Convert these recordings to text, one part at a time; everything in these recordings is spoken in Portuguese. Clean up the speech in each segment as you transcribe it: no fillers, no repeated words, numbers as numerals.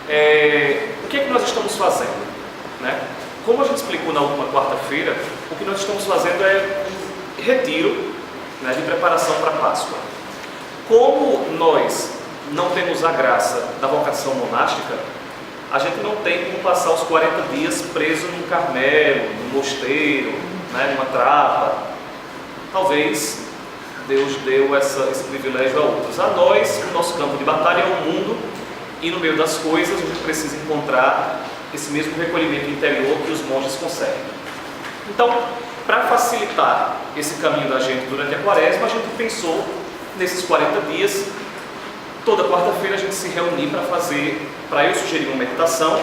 O que é que nós estamos fazendo? Né? Como a gente explicou na última quarta-feira, o que nós estamos fazendo é um retiro, né, de preparação para a Páscoa. Como nós não temos a graça da vocação monástica, a gente não tem como passar os 40 dias preso num Carmelo, num mosteiro, né, numa trapa. Talvez Deus deu esse privilégio a outros. A nós, o nosso campo de batalha é o mundo, e no meio das coisas a gente precisa encontrar esse mesmo recolhimento interior que os monges conseguem. Então, para facilitar esse caminho da gente durante a quaresma, a gente pensou nesses 40 dias, toda quarta-feira a gente se reunir para eu sugerir uma meditação,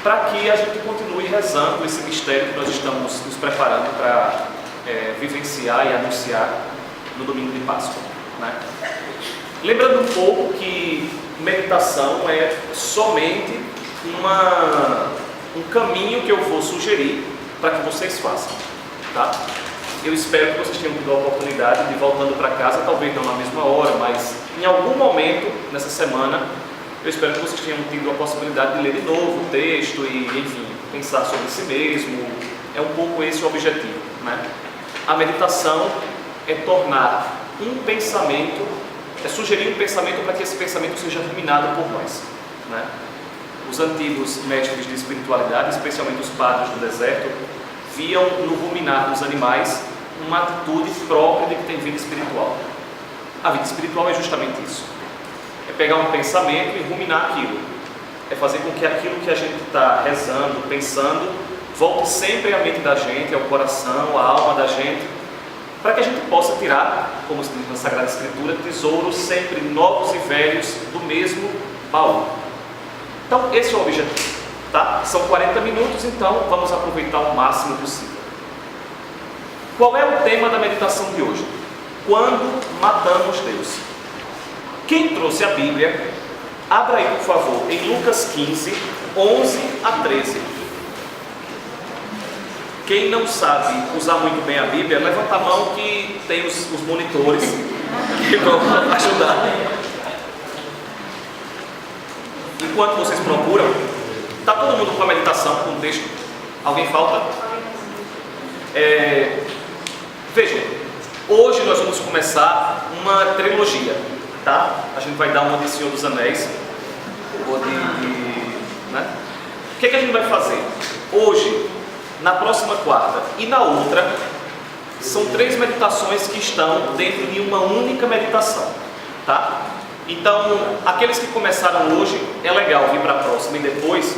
para que a gente continue rezando esse mistério que nós estamos nos preparando para vivenciar e anunciar no domingo de Páscoa, né? Lembrando um pouco que meditação é somente um caminho que eu vou sugerir para que vocês façam, tá? Eu espero que vocês tenham tido a oportunidade de, voltando para casa, talvez não na mesma hora, mas em algum momento nessa semana, eu espero que vocês tenham tido a possibilidade de ler de novo o texto e, enfim, pensar sobre si mesmo. É um pouco esse o objetivo, né? A meditação é tornar um pensamento, sugerir um pensamento para que esse pensamento seja ruminado por nós, né? Os antigos mestres de espiritualidade, especialmente os padres do deserto, viam no ruminar dos animais uma atitude própria de que tem vida espiritual. A vida espiritual é justamente isso. É pegar um pensamento e ruminar aquilo. É fazer com que aquilo que a gente está rezando, pensando, volte sempre à mente da gente, ao coração, à alma da gente, para que a gente possa tirar, como se diz na Sagrada Escritura, tesouros sempre novos e velhos do mesmo baú. Então, esse é o objetivo, tá? São 40 minutos, então vamos aproveitar o máximo possível. Qual é o tema da meditação de hoje? Quando matamos Deus. Quem trouxe a Bíblia, abra aí, por favor, em Lucas 15, 11 a 13. Quem não sabe usar muito bem a Bíblia, levanta a mão que tem os monitores que vão ajudar. Enquanto vocês procuram, está todo mundo com a meditação, com o texto? Alguém falta? Vejam, hoje nós vamos começar uma trilogia, tá? A gente vai dar uma de Senhor dos Anéis, ou né? O que a gente vai fazer? Hoje, na próxima quarta e na outra, são 3 meditações que estão dentro de uma única meditação, tá? Então, aqueles que começaram hoje, é legal vir para a próxima e depois,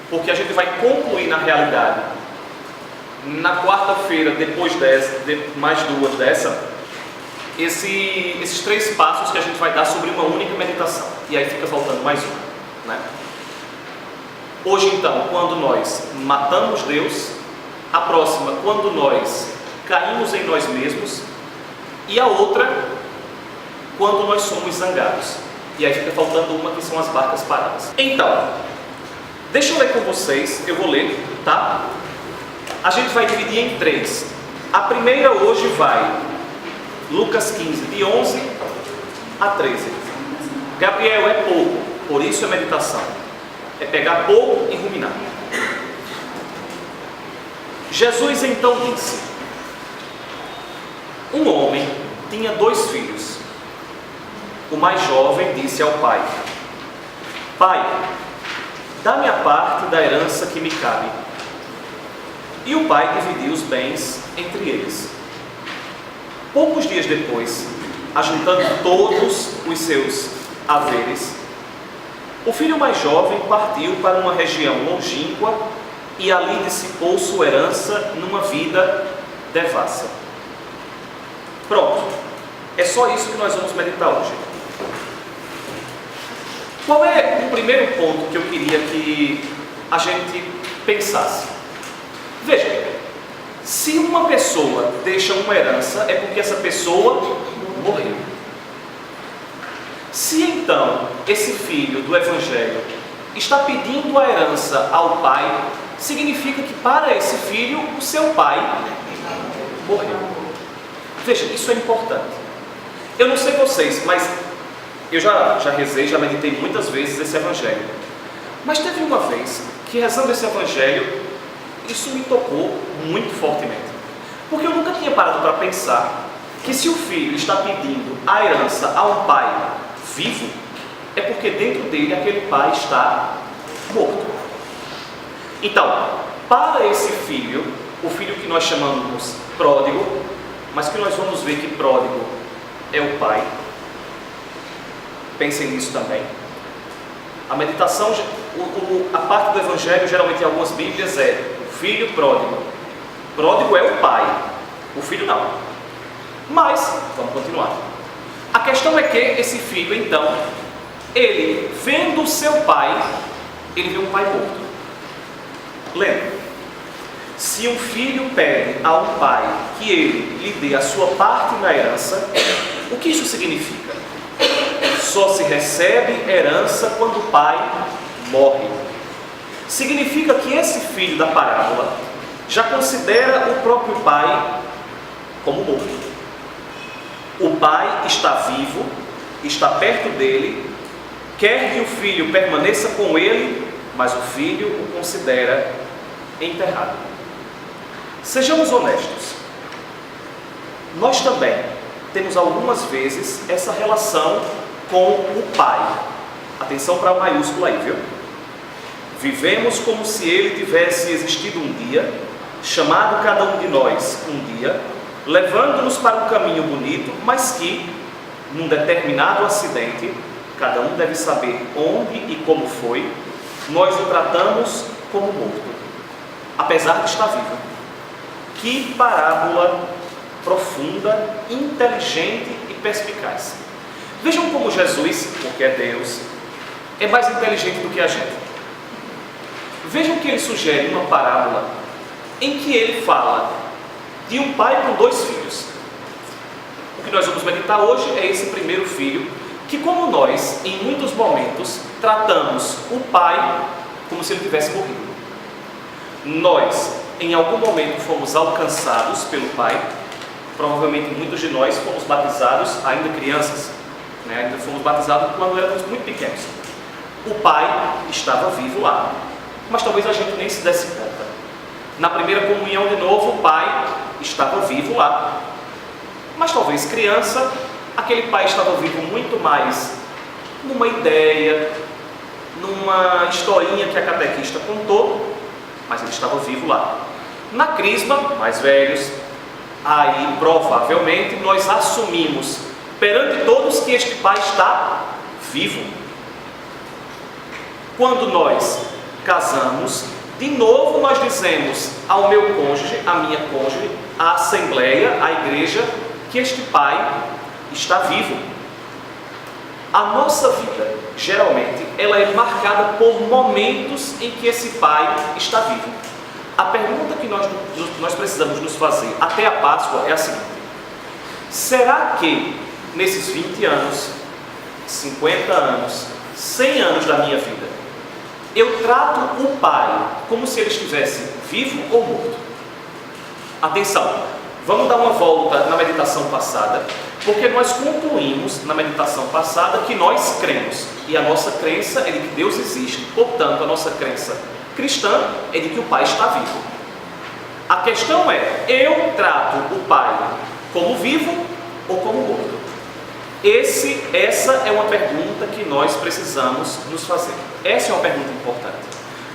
porque a gente vai concluir na realidade, na quarta-feira, depois mais 2 dessa, esses 3 passos que a gente vai dar sobre uma única meditação. E aí fica faltando mais uma, né? Hoje, então, quando nós matamos Deus, a próxima, quando nós caímos em nós mesmos, e a outra, quando nós somos zangados. E aí fica faltando uma, que são as barcas paradas. Então, deixa eu ler com vocês, eu vou ler, tá? A gente vai dividir em 3. A primeira hoje vai Lucas 15, de 11 a 13. Gabriel, é pouco, por isso é meditação. É pegar pouco e ruminar. Jesus então disse: um homem tinha 2 filhos. O mais jovem disse ao pai: pai, dá-me a parte da herança que me cabe. E o pai dividiu os bens entre eles. Poucos dias depois, ajuntando todos os seus haveres, o filho mais jovem partiu para uma região longínqua e ali dissipou sua herança numa vida devassa. Pronto, é só isso que nós vamos meditar hoje. Qual é o primeiro ponto que eu queria que a gente pensasse? Veja, se uma pessoa deixa uma herança, é porque essa pessoa morreu. Se então esse filho do Evangelho está pedindo a herança ao pai, significa que para esse filho, o seu pai morreu. Veja, isso é importante. Eu não sei vocês, mas eu já rezei, já meditei muitas vezes esse Evangelho. vez que, rezando esse evangelho, isso me tocou muito fortemente. Porque eu nunca tinha parado para pensar que se o filho está pedindo a herança a um pai vivo, é porque dentro dele aquele pai está morto. Então, para esse filho, o filho que nós chamamos pródigo, mas que nós vamos ver que pródigo é o pai, pensem nisso também. A meditação, a parte do evangelho, geralmente em algumas bíblias, é o filho pródigo. Pródigo é o pai, o filho não. Mas, vamos continuar. A questão é que esse filho, então, ele, vendo o seu pai, ele vê um pai morto. Lembra? Se um filho pede a um pai que ele lhe dê a sua parte na herança, o que isso significa? Só se recebe herança quando o pai morre. Significa que esse filho da parábola já considera o próprio pai como morto. O pai está vivo, está perto dele, quer que o filho permaneça com ele, mas o filho o considera enterrado. Sejamos honestos. Nós também temos algumas vezes essa relação com o pai. Atenção para a maiúscula aí, viu? Vivemos como se ele tivesse existido um dia, chamado cada um de nós um dia, levando-nos para um caminho bonito, mas que, num determinado acidente, cada um deve saber onde e como foi, nós o tratamos como morto, apesar de estar vivo. Que parábola profunda, inteligente e perspicaz. Vejam como Jesus, porque é Deus, é mais inteligente do que a gente. Vejam que ele sugere uma parábola em que ele fala de um pai com dois filhos. O que nós vamos meditar hoje é esse primeiro filho, que, como nós, em muitos momentos, tratamos o pai como se ele tivesse morrido. Nós, em algum momento, fomos alcançados pelo pai. Provavelmente muitos de nós fomos batizados ainda crianças, ainda fomos batizados quando éramos muito pequenos. O pai estava vivo lá, mas talvez a gente nem se desse conta. Na primeira comunhão de novo, o pai estava vivo lá, mas talvez criança, aquele pai estava vivo muito mais numa ideia, numa historinha que a catequista contou, mas ele estava vivo lá. Na crisma, mais velhos, aí provavelmente nós assumimos perante todos que este pai está vivo. Quando nós casamos, de novo nós dizemos ao meu cônjuge, à minha cônjuge, à assembleia, à igreja, que este pai está vivo. A nossa vida, geralmente, ela é marcada por momentos em que esse pai está vivo. A pergunta que nós precisamos nos fazer até a Páscoa é a seguinte: será que nesses 20 anos, 50 anos, 100 anos da minha vida, eu trato o pai como se ele estivesse vivo ou morto? Atenção, vamos dar uma volta na meditação passada, porque nós concluímos na meditação passada que nós cremos, e a nossa crença é de que Deus existe, portanto a nossa crença cristã é de que o pai está vivo. A questão é, eu trato o pai como vivo ou como morto? Essa é uma pergunta que nós precisamos nos fazer. Essa é uma pergunta importante.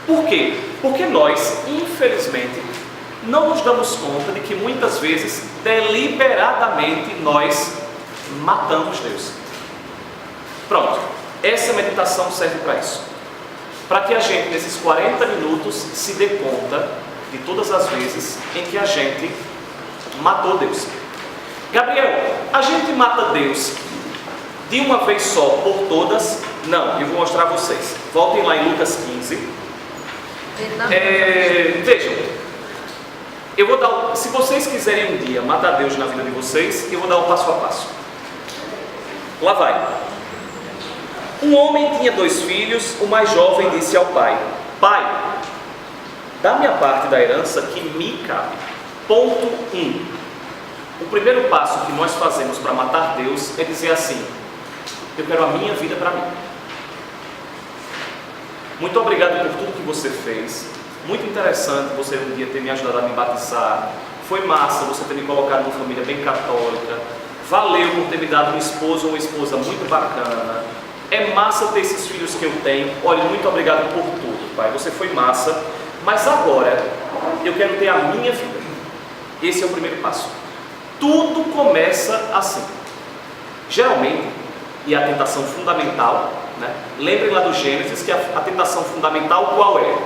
Por quê? Porque nós, infelizmente, não nos damos conta de que muitas vezes, deliberadamente, nós matamos Deus. Pronto, essa meditação serve para isso. Para que a gente, nesses 40 minutos, se dê conta de todas as vezes em que a gente matou Deus. Gabriel, a gente mata Deus de uma vez só, por todas? Não, eu vou mostrar a vocês. Voltem lá em Lucas 15. Vejam, eu vou dar, se vocês quiserem um dia matar Deus na vida de vocês, eu vou dar o passo a passo. Lá vai. Um homem tinha 2 filhos, o mais jovem disse ao pai: pai, dá-me a parte da herança que me cabe. Ponto 1. O primeiro passo que nós fazemos para matar Deus é dizer assim: eu quero a minha vida para mim. Muito obrigado por tudo que você fez. Muito interessante você um dia ter me ajudado a me batizar. Foi massa você ter me colocado numa família bem católica. Valeu por ter me dado um esposo ou uma esposa muito bacana. É massa ter esses filhos que eu tenho. Olha, muito obrigado por tudo, Pai. Você foi massa. Mas agora, eu quero ter a minha vida. Esse é o primeiro passo. Tudo começa assim. Geralmente, e a tentação fundamental, né? Lembrem lá do Gênesis que a tentação fundamental qual é?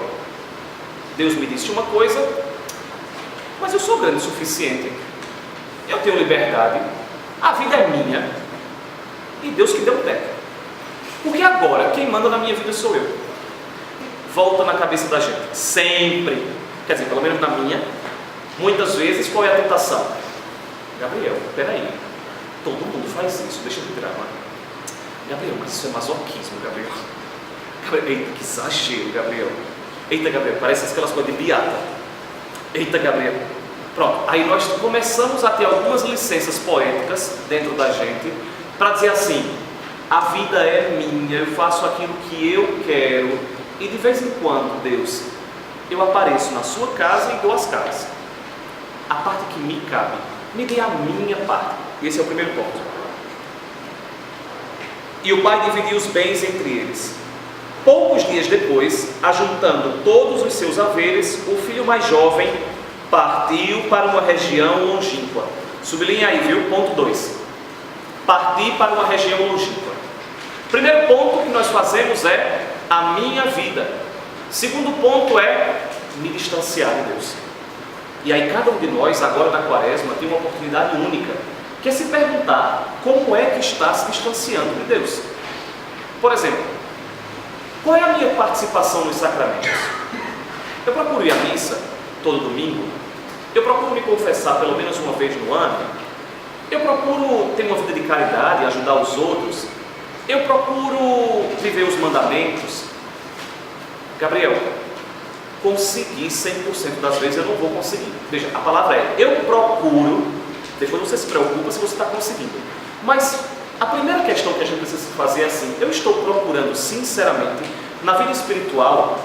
Deus me disse uma coisa, mas eu sou grande o suficiente. Eu tenho liberdade. A vida é minha. E Deus que deu o teto. Porque agora, quem manda na minha vida sou eu. Volta na cabeça da gente. Sempre. Quer dizer, pelo menos na minha. Muitas vezes, qual é a tentação? Gabriel, peraí. Todo mundo faz isso. Deixa eu virar, mano. Gabriel, mas isso é masoquismo, Gabriel. Eita, que exagero, Gabriel. Eita, Gabriel, parece aquelas coisas de beata. Eita, Gabriel. Pronto, aí nós começamos a ter algumas licenças poéticas dentro da gente para dizer assim: a vida é minha, eu faço aquilo que eu quero, e de vez em quando, Deus, eu apareço na sua casa e dou as caras. A parte que me cabe, me dê a minha parte. Esse é o primeiro ponto. E o pai dividiu os bens entre eles. Poucos dias depois, ajuntando todos os seus haveres, o filho mais jovem partiu para uma região longínqua. Sublinha aí, viu? Ponto 2. Partir para uma região longínqua. Primeiro ponto que nós fazemos é a minha vida. Segundo ponto é me distanciar de Deus. E aí cada um de nós, agora na quaresma, tem uma oportunidade única, que é se perguntar como é que está se distanciando de Deus. Por exemplo, qual é a minha participação nos sacramentos? Eu procuro ir à missa todo domingo? Eu procuro me confessar pelo menos uma vez no ano? Eu procuro ter uma vida de caridade, ajudar os outros? Eu procuro viver os mandamentos? Gabriel, conseguir 100% das vezes eu não vou conseguir. Veja, a palavra é, eu procuro, depois você se preocupa se você está conseguindo. Mas a primeira questão que a gente precisa fazer é assim: eu estou procurando sinceramente, na vida espiritual,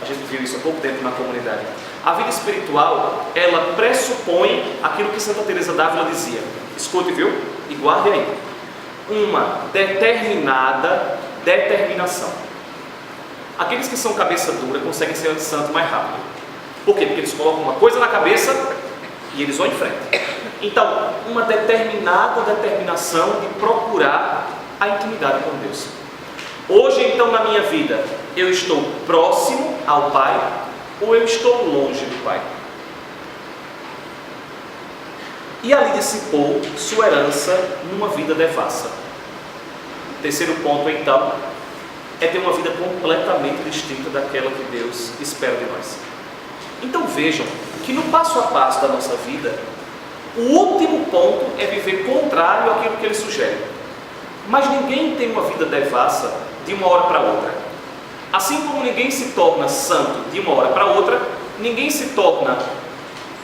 a gente viu isso há pouco tempo na comunidade, a vida espiritual, ela pressupõe aquilo que Santa Teresa d'Ávila dizia. Escute, viu? E guarde aí. Uma determinada determinação. Aqueles que são cabeça dura conseguem ser santos mais rápido. Por quê? Porque eles colocam uma coisa na cabeça e eles vão em frente. Então, uma determinada determinação de procurar a intimidade com Deus. Hoje, então, na minha vida, eu estou próximo ao Pai ou eu estou longe do Pai? E ali dissipou sua herança numa vida devassa. Terceiro ponto, então, é ter uma vida completamente distinta daquela que Deus espera de nós. Então vejam que no passo a passo da nossa vida, o último ponto é viver contrário àquilo que Ele sugere. Mas ninguém tem uma vida devassa de uma hora para outra. Assim como ninguém se torna santo de uma hora para outra, ninguém se torna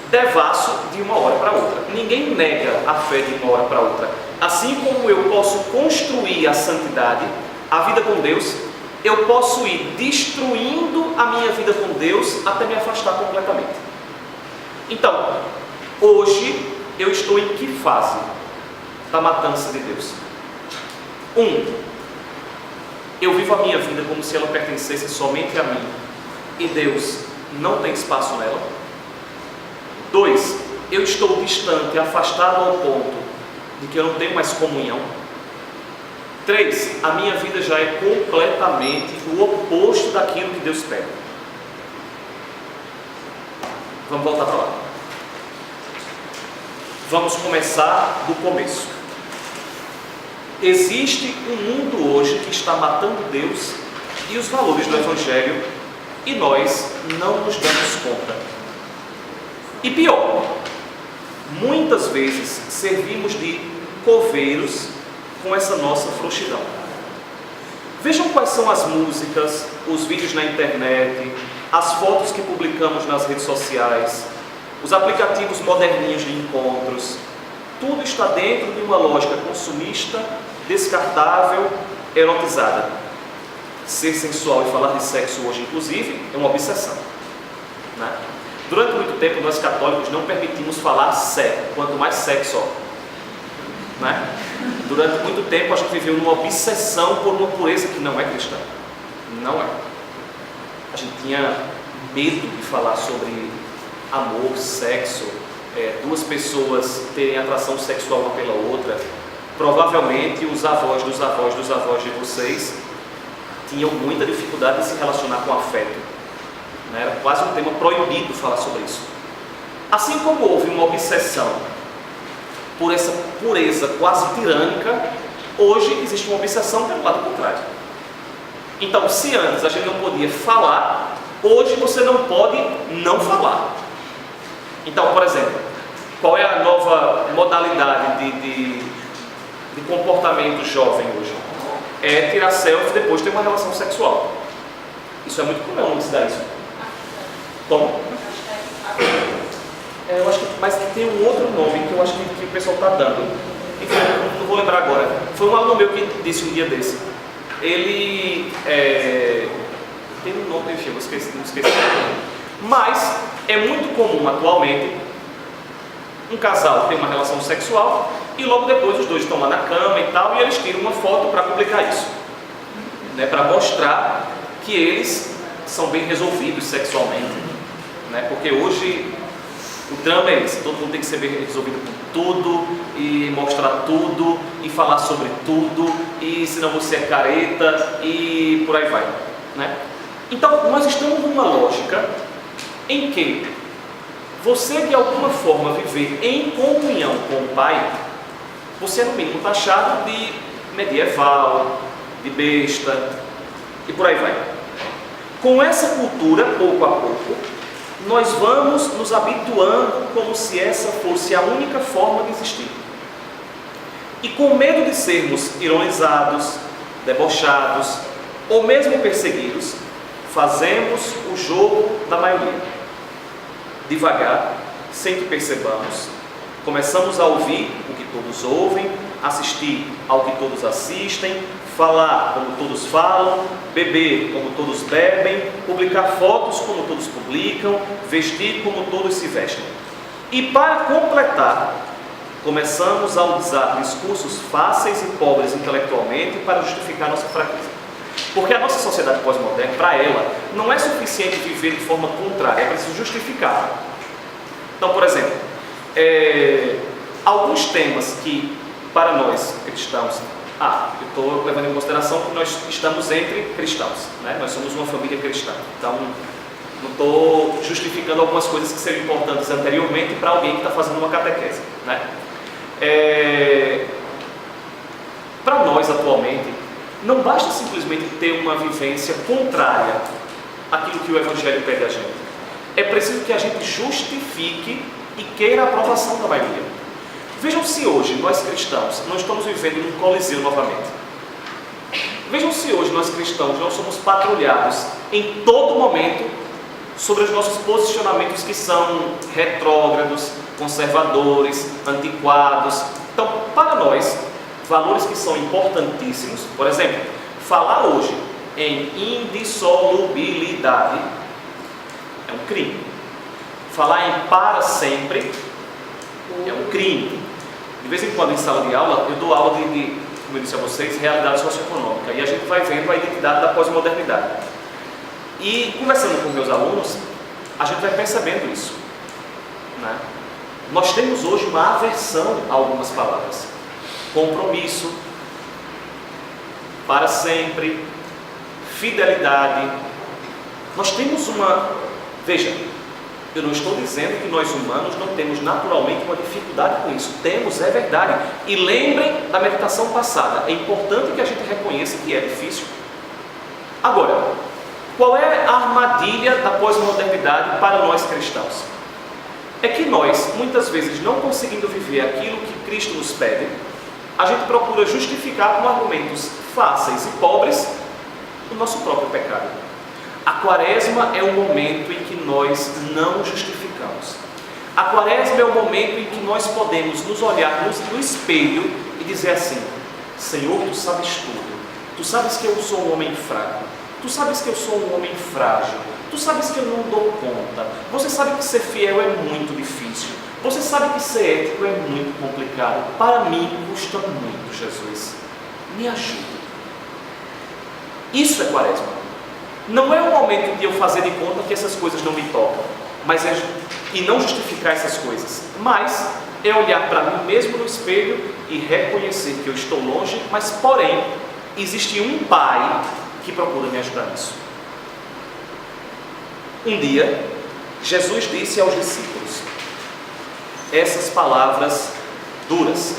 devasso de uma hora para outra. Ninguém nega a fé de uma hora para outra. Assim como eu posso construir a santidade, a vida com Deus, eu posso ir destruindo a minha vida com Deus até me afastar completamente. Então, hoje eu estou em que fase da matança de Deus? 1. Eu vivo a minha vida como se ela pertencesse somente a mim e Deus não tem espaço nela. 2. Eu estou distante, afastado ao ponto de que eu não tenho mais comunhão. 3. A minha vida já é completamente o oposto daquilo que Deus pede. Vamos voltar para lá. Vamos começar do começo. Existe um mundo hoje que está matando Deus e os valores do Evangelho e nós não nos damos conta. E pior, muitas vezes servimos de coveiros com essa nossa frouxidão. Vejam quais são as músicas, os vídeos na internet, as fotos que publicamos nas redes sociais, os aplicativos moderninhos de encontros. Tudo está dentro de uma lógica consumista, descartável, erotizada. ser sensual e falar de sexo hoje, inclusive, é uma obsessão, né? Durante muito tempo, nós católicos não permitimos falar quanto mais sexo, né? Durante muito tempo, a gente viveu numa obsessão por uma pureza que não é cristã. Não é. A gente tinha medo de falar sobre amor, sexo, duas pessoas terem atração sexual uma pela outra. Provavelmente os avós dos avós dos avós de vocês tinham muita dificuldade de se relacionar com afeto, né? Era quase um tema proibido falar sobre isso. Assim como houve uma obsessão por essa pureza quase tirânica, hoje existe uma obsessão pelo lado contrário. Então, se antes a gente não podia falar, hoje você não pode não falar. Então, por exemplo, qual é a nova modalidade de comportamento jovem hoje? É tirar selfie depois de ter uma relação sexual. Isso é muito comum, não se dá isso? Como? Eu acho que, mas tem um outro nome que eu acho que o pessoal está dando. Enfim, eu não vou lembrar agora. Foi um aluno meu que disse um dia desse. Ele tem um nome, enfim, eu não esqueci. Mas é muito comum atualmente um casal ter uma relação sexual e logo depois os dois estão lá na cama e tal, e eles tiram uma foto para publicar isso, né, para mostrar que eles são bem resolvidos sexualmente, né, porque hoje o drama é esse, todo mundo tem que ser bem resolvido com tudo, e mostrar tudo, e falar sobre tudo, e senão você é careta, e por aí vai, né? Então, nós estamos numa lógica em que você, de alguma forma, viver em comunhão com o Pai, você é no mínimo taxado de medieval, de besta, e por aí vai. Com essa cultura, pouco a pouco, nós vamos nos habituando como se essa fosse a única forma de existir. E com medo de sermos ironizados, debochados ou mesmo perseguidos, fazemos o jogo da maioria. Devagar, sem que percebamos, começamos a ouvir o que todos ouvem, assistir ao que todos assistem, falar como todos falam, beber como todos bebem, publicar fotos como todos publicam, vestir como todos se vestem. E para completar, começamos a usar discursos fáceis e pobres intelectualmente para justificar nossa fraqueza. Porque a nossa sociedade pós-moderna, para ela, não é suficiente viver de forma contrária, é preciso justificar. Então, por exemplo, alguns temas que, para nós cristãos, eu estou levando em consideração que nós estamos entre cristãos, né? Nós somos uma família cristã, então não estou justificando algumas coisas que seriam importantes anteriormente para alguém que está fazendo uma catequese, né? Para nós, atualmente, não basta simplesmente ter uma vivência contrária àquilo que o Evangelho pede a gente. É preciso que a gente justifique e queira a aprovação da maioria. Vejam se hoje nós cristãos não estamos vivendo num coliseu novamente. Vejam se hoje nós cristãos não somos patrulhados em todo momento sobre os nossos posicionamentos que são retrógrados, conservadores, antiquados. Então, para nós, valores que são importantíssimos, por exemplo, falar hoje em indissolubilidade é um crime. Falar em para sempre é um crime. De vez em quando em sala de aula, eu dou aula de, como eu disse a vocês, realidade socioeconômica, e a gente vai vendo a identidade da pós-modernidade. E conversando com meus alunos, a gente vai percebendo isso, né? Nós temos hoje uma aversão a algumas palavras. Compromisso, para sempre, fidelidade. Nós temos veja, eu não estou dizendo que nós humanos não temos naturalmente uma dificuldade com isso. Temos, é verdade. E lembrem da meditação passada. É importante que a gente reconheça que é difícil. Agora, qual é a armadilha da pós-modernidade para nós cristãos? É que nós, muitas vezes, não conseguindo viver aquilo que Cristo nos pede, a gente procura justificar com argumentos fáceis e pobres o nosso próprio pecado. A quaresma é um momento em que nós não justificamos. A quaresma é o momento em que nós podemos nos olhar no espelho e dizer assim: Senhor, Tu sabes tudo, Tu Tu sabes que eu sou um homem fraco. Tu sabes que eu sou um homem frágil. Tu sabes que eu não dou conta. Você sabe que ser fiel é muito difícil. Você sabe que ser ético é muito complicado. Para mim custa muito, Jesus. Me ajude. Isso é quaresma. Não é o momento de eu fazer de conta que essas coisas não me tocam, mas e não justificar essas coisas, mas é olhar para mim mesmo no espelho e reconhecer que eu estou longe, mas porém existe um Pai que procura me ajudar nisso. Um dia, Jesus disse aos discípulos essas palavras duras: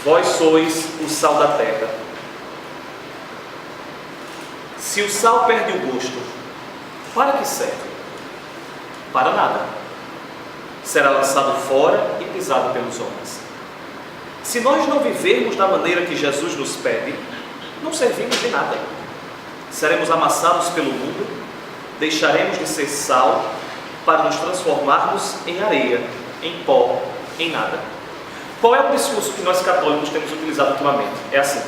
vós sois o sal da terra. Se o sal perde o gosto, para que serve? Para nada. Será lançado fora e pisado pelos homens. Se nós não vivermos da maneira que Jesus nos pede, não servimos de nada. Seremos amassados pelo mundo, deixaremos de ser sal para nos transformarmos em areia, em pó, em nada. Qual é o discurso que nós católicos temos utilizado ultimamente? É assim: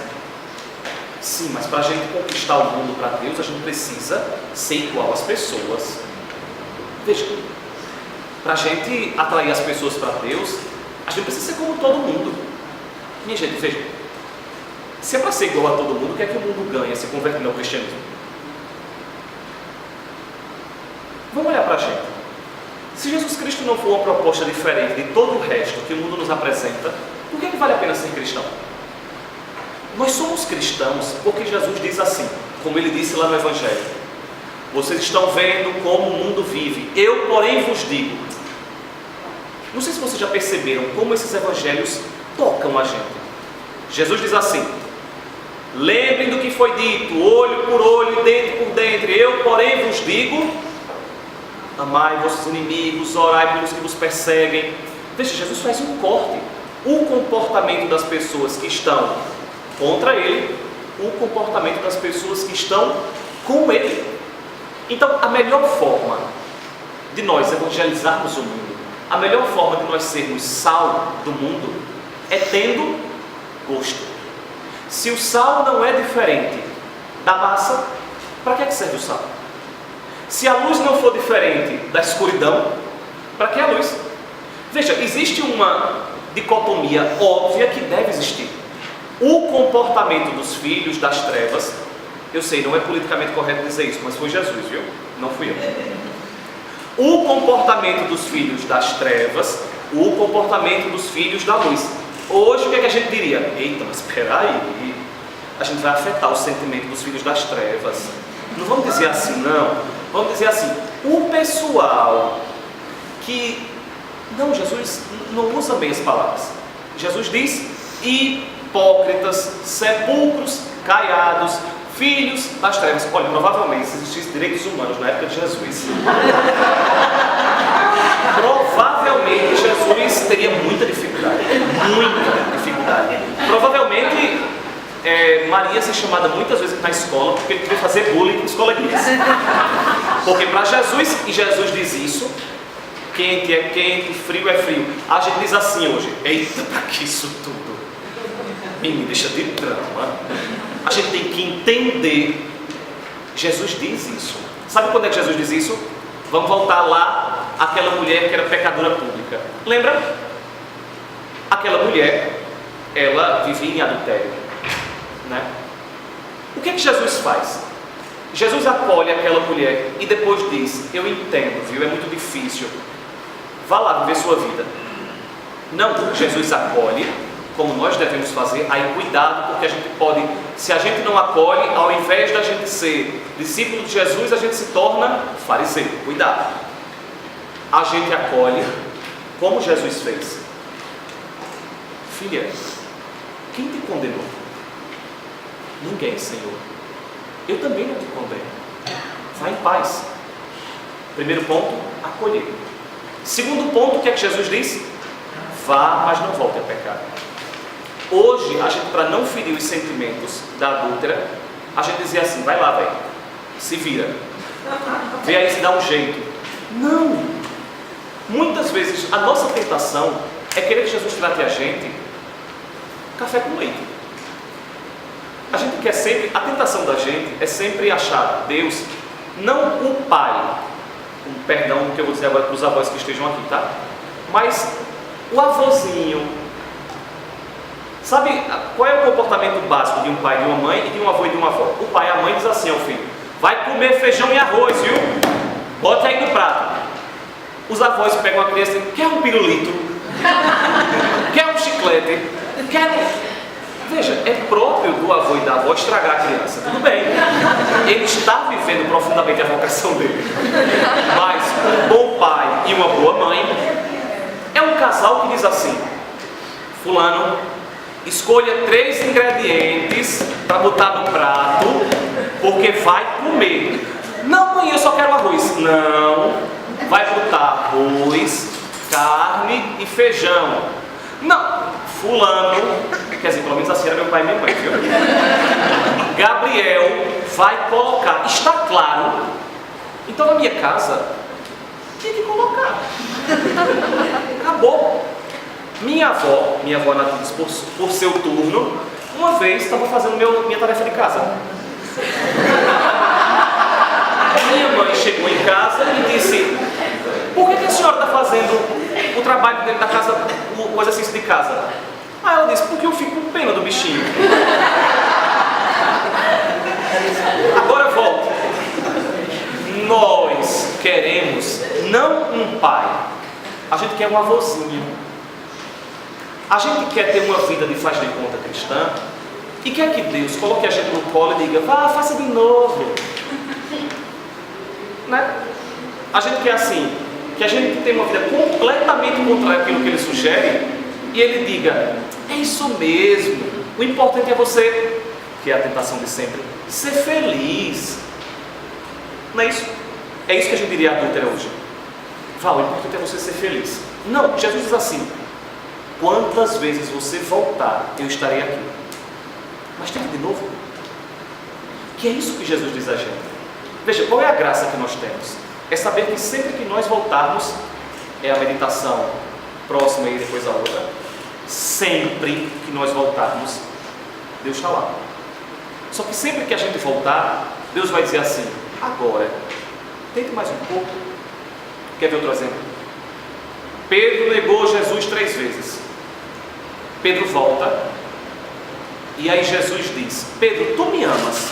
sim, mas para a gente conquistar o mundo para Deus, a gente precisa ser igual às pessoas. Veja, para a gente atrair as pessoas para Deus, a gente precisa ser como todo mundo. Minha gente, veja, se é para ser igual a todo mundo, o que é que o mundo ganha se convertendo ao cristianismo? Vamos olhar para a gente. Se Jesus Cristo não for uma proposta diferente de todo o resto que o mundo nos apresenta, por que vale a pena ser cristão? Nós somos cristãos porque Jesus diz assim, como ele disse lá no Evangelho: vocês estão vendo como o mundo vive, eu porém vos digo. Não sei se vocês já perceberam como esses evangelhos tocam a gente. Jesus diz assim: lembrem do que foi dito, olho por olho, dente por dente, eu porém vos digo: amai vossos inimigos, orai pelos que vos perseguem. Veja, Jesus faz um corte. O comportamento das pessoas que estão contra ele, o comportamento das pessoas que estão com ele. Então, a melhor forma de nós evangelizarmos o mundo, a melhor forma de nós sermos sal do mundo, é tendo gosto. Se o sal não é diferente da massa, para que serve o sal? Se a luz não for diferente da escuridão, para que a luz? Veja, existe uma dicotomia óbvia que deve existir. O comportamento dos filhos das trevas, eu sei, não é politicamente correto dizer isso, mas foi Jesus, viu? Não fui eu. O comportamento dos filhos das trevas, o comportamento dos filhos da luz. Hoje o que é que a gente diria? Eita, mas espera aí, a gente vai afetar o sentimento dos filhos das trevas. Não vamos dizer assim, não. Vamos dizer assim, o pessoal que... Não, Jesus não usa bem as palavras. Jesus diz: hipócritas, sepulcros caiados, filhos das trevas. Olha, provavelmente se existissem direitos humanos na época de Jesus, provavelmente Jesus teria muita dificuldade. Provavelmente Maria ser chamada muitas vezes na escola porque ele queria fazer bullying com os coleguinhas. Porque para Jesus, e Jesus diz isso, quente é quente, frio é frio. A gente diz assim hoje: eita, para que isso tudo? Me deixa de drama. A gente tem que entender. Jesus diz isso. Sabe quando é que Jesus diz isso? Vamos voltar lá àquela mulher que era pecadora pública. Lembra? Aquela mulher, ela vivia em adultério, né? O que é que Jesus faz? Jesus acolhe aquela mulher e depois diz: eu entendo, viu? É muito difícil. Vá lá viver sua vida. Não, Jesus acolhe, como nós devemos fazer. Aí cuidado, porque a gente pode, se a gente não acolhe, ao invés da gente ser discípulo de Jesus, a gente se torna fariseu. Cuidado. A gente acolhe como Jesus fez. Filha, quem te condenou? Ninguém, Senhor. Eu também não te condeno. Vá em paz. Primeiro ponto, acolher. Segundo ponto, o que é que Jesus diz? Vá, mas não volte a pecar. Hoje, a gente, para não ferir os sentimentos da adúltera, a gente dizia assim: vai lá, velho, se vira, vê aí se dá um jeito. Não! Muitas vezes a nossa tentação é querer que Jesus trate a gente café com leite. A gente quer sempre, a tentação da gente é sempre achar Deus, não o pai, com perdão do que eu vou dizer agora para os avós que estejam aqui, tá? Mas o avôzinho. Sabe qual é o comportamento básico de um pai, de uma mãe e de um avô e de uma avó? O pai e a mãe diz assim ao filho: vai comer feijão e arroz, viu? Bota aí no prato. Os avós pegam a criança e dizem: quer um pirulito? Quer um chiclete? Quer um... Veja, é próprio do avô e da avó estragar a criança. Tudo bem. Ele está vivendo profundamente a vocação dele. Mas um bom pai e uma boa mãe é um casal que diz assim: fulano, escolha 3 ingredientes para botar no prato, porque vai comer. Não, mãe, eu só quero arroz. Não, vai botar arroz, carne e feijão. Não, fulano, quer dizer, pelo menos assim era meu pai e minha mãe, viu? Gabriel vai colocar, está claro? Então na minha casa, tinha que colocar. Acabou. Minha avó Natis, por seu turno, uma vez estava fazendo minha tarefa de casa. Minha mãe chegou em casa e disse: por que a senhora está fazendo o trabalho dentro da casa, o exercício de casa? Aí ela disse: porque eu fico com pena do bichinho. Agora volta. Nós queremos não um pai, a gente quer um avôzinho. A gente quer ter uma vida de faz de conta cristã e quer que Deus coloque a gente no colo e diga: vá, faça de novo. Né? A gente quer assim, que a gente tenha uma vida completamente contrária àquilo que Ele sugere e Ele diga: é isso mesmo, o importante é você, que é a tentação de sempre, ser feliz. Não é isso? É isso que a gente diria adúltera hoje. Vá, o importante é você ser feliz. Não, Jesus diz assim: quantas vezes você voltar, eu estarei aqui. Mas tenta de novo. Que é isso que Jesus diz a gente. Veja, qual é a graça que nós temos? É saber que sempre que nós voltarmos, é a meditação próxima e depois a outra. Sempre que nós voltarmos, Deus está lá. Só que sempre que a gente voltar, Deus vai dizer assim: agora, tente mais um pouco. Quer ver outro exemplo? Pedro negou Jesus 3 vezes. Pedro volta, e aí Jesus diz: Pedro, tu me amas?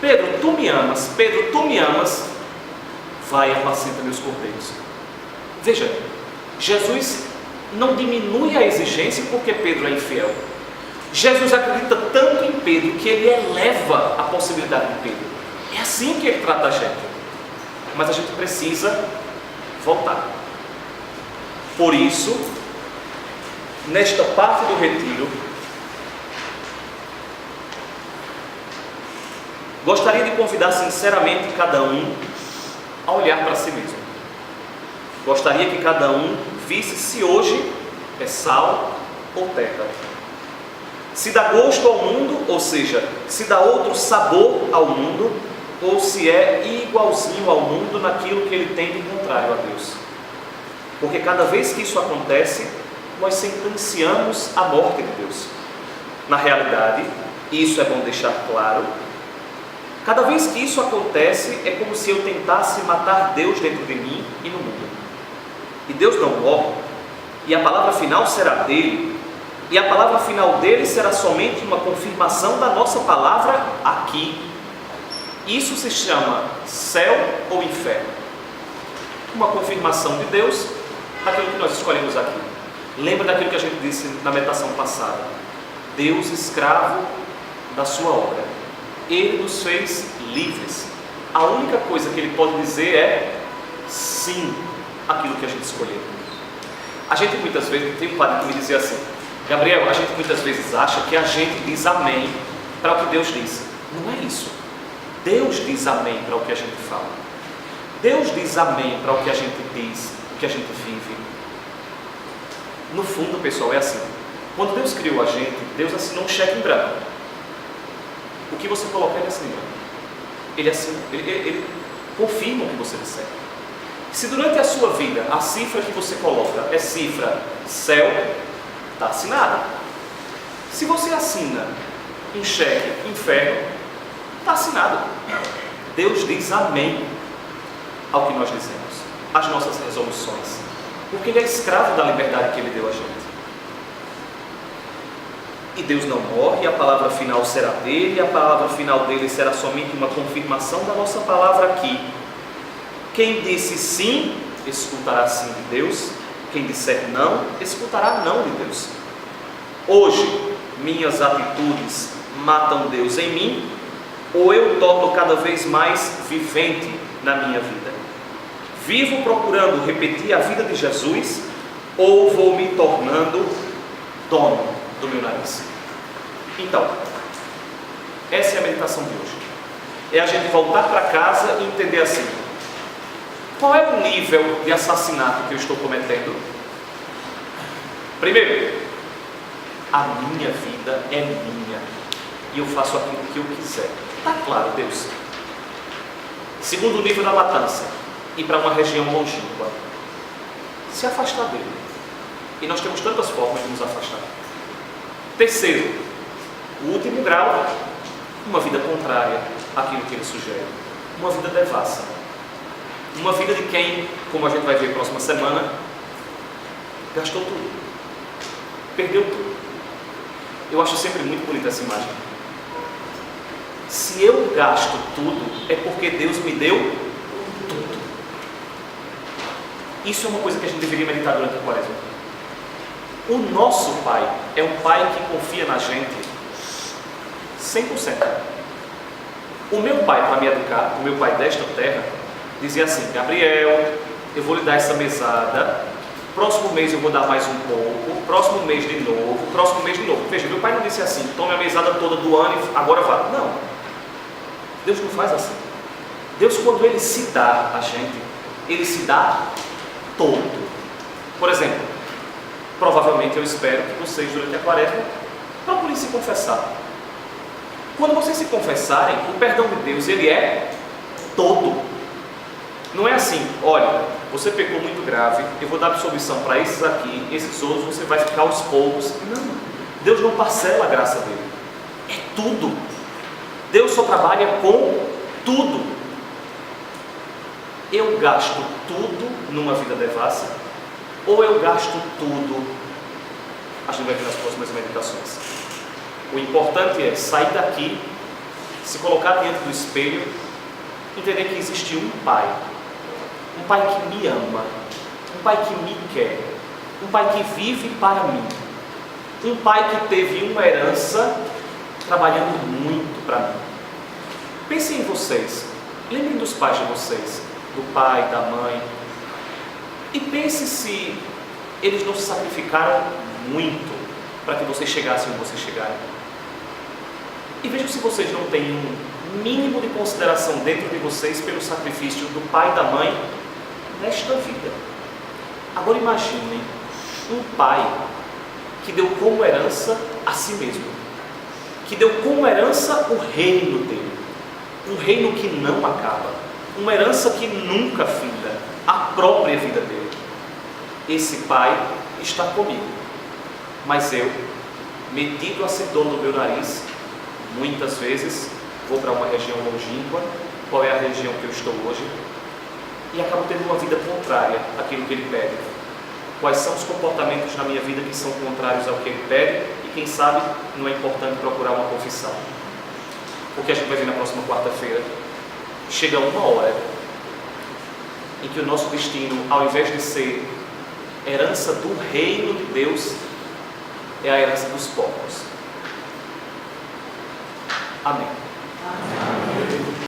Pedro, tu me amas? Pedro, tu me amas? Vai e apacenta meus cordeiros. Veja, Jesus não diminui a exigência porque Pedro é infiel. Jesus acredita tanto em Pedro que ele eleva a possibilidade de Pedro. É assim que ele trata a gente. Mas a gente precisa voltar. Por isso, nesta parte do retiro, gostaria de convidar sinceramente cada um a olhar para si mesmo. Gostaria que cada um visse se hoje é sal ou terra. Se dá gosto ao mundo, ou seja, se dá outro sabor ao mundo, ou se é igualzinho ao mundo naquilo que ele tem de contrário a Deus. Porque cada vez que isso acontece, nós sentenciamos a morte de Deus. Na realidade, e isso é bom deixar claro, cada vez que isso acontece, é como se eu tentasse matar Deus dentro de mim e no mundo. E Deus não morre, e a palavra final será dele, e a palavra final dele será somente uma confirmação da nossa palavra aqui. Isso se chama céu ou inferno. Uma confirmação de Deus daquilo que nós escolhemos aqui. Lembra daquilo que a gente disse na meditação passada: Deus escravo da sua obra. Ele nos fez livres. A única coisa que Ele pode dizer é sim àquilo que a gente escolheu. A gente muitas vezes, tem um padre que me dizia assim: Gabriel, a gente muitas vezes acha que a gente diz amém para o que Deus diz. Não é isso. Deus diz amém para o que a gente fala. Deus diz amém para o que a gente diz, o que a gente vive. No fundo, pessoal, é assim: quando Deus criou a gente, Deus assinou um cheque em branco. O que você colocar, Ele assina em branco. Ele confirma o que você recebe. Se durante a sua vida a cifra que você coloca é cifra céu, está assinada. Se você assina enxergue inferno, está assinado. Deus diz amém ao que nós dizemos, às nossas resoluções, porque Ele é escravo da liberdade que Ele deu a gente. E Deus não morre, a palavra final será dele, a palavra final dele será somente uma confirmação da nossa palavra aqui. Quem disse sim, escutará sim de Deus. Quem disser não, escutará não de Deus. Hoje, minhas atitudes matam Deus em mim, ou eu torno cada vez mais vivente na minha vida? Vivo procurando repetir a vida de Jesus, ou vou me tornando dono do meu nariz? Então, essa é a meditação de hoje. É a gente voltar para casa e entender assim: qual é o nível de assassinato que eu estou cometendo? Primeiro, a minha vida é minha e eu faço aquilo que eu quiser. Está claro, Deus? Segundo nível da matança, ir para uma região longínqua, se afastar dele. E nós temos tantas formas de nos afastar. Terceiro, o último grau, uma vida contrária àquilo que ele sugere, uma vida devassa, uma vida de quem, como a gente vai ver próxima semana, gastou tudo, perdeu tudo. Eu acho sempre muito bonita essa imagem. Se eu gasto tudo, é porque Deus me deu tudo. Isso é uma coisa que a gente deveria meditar durante a quaresma. O nosso Pai é um Pai que confia na gente 100%. O meu pai, para me educar, o meu pai desta terra, dizia assim: Gabriel, eu vou lhe dar essa mesada, próximo mês eu vou dar mais um pouco, próximo mês de novo, próximo mês de novo. Veja, meu pai não disse assim: tome a mesada toda do ano e agora vá. Não. Deus não faz assim. Deus, quando Ele se dá a gente, Ele se dá todo. Por exemplo, provavelmente eu espero que vocês, durante a quaresma, procurem se confessar. Quando vocês se confessarem, o perdão de Deus, ele é todo. Não é assim: olha, você pecou muito grave, eu vou dar absolvição para esses aqui, esses outros você vai ficar aos poucos. Não, Deus não parcela a graça dele. É tudo. Deus só trabalha com tudo. Eu gasto tudo numa vida devassa, ou eu gasto tudo? A gente vai ver nas próximas meditações. O importante é sair daqui, se colocar diante do espelho, entender que existe um Pai que me ama, um Pai que me quer, um Pai que vive para mim, um Pai que teve uma herança trabalhando muito para mim. Pensem em vocês, lembrem dos pais de vocês, do pai, da mãe, e pense se eles não se sacrificaram muito para que vocês chegassem onde vocês chegaram. E vejam se vocês não têm um mínimo de consideração dentro de vocês pelo sacrifício do pai e da mãe nesta vida. Agora imaginem um pai que deu como herança a si mesmo, que deu como herança o reino dele, um reino que não acaba, uma herança que nunca finda, a própria vida dele. Esse pai está comigo, mas eu, metido a ser dono do meu nariz, muitas vezes vou para uma região longínqua. Qual é a região que eu estou hoje? E acabo tendo uma vida contrária àquilo que ele pede. Quais são os comportamentos na minha vida que são contrários ao que ele pede? E quem sabe não é importante procurar uma confissão. Porque a gente vai ver na próxima quarta-feira, chega uma hora em que o nosso destino, ao invés de ser herança do reino de Deus, é a herança dos povos. Amém.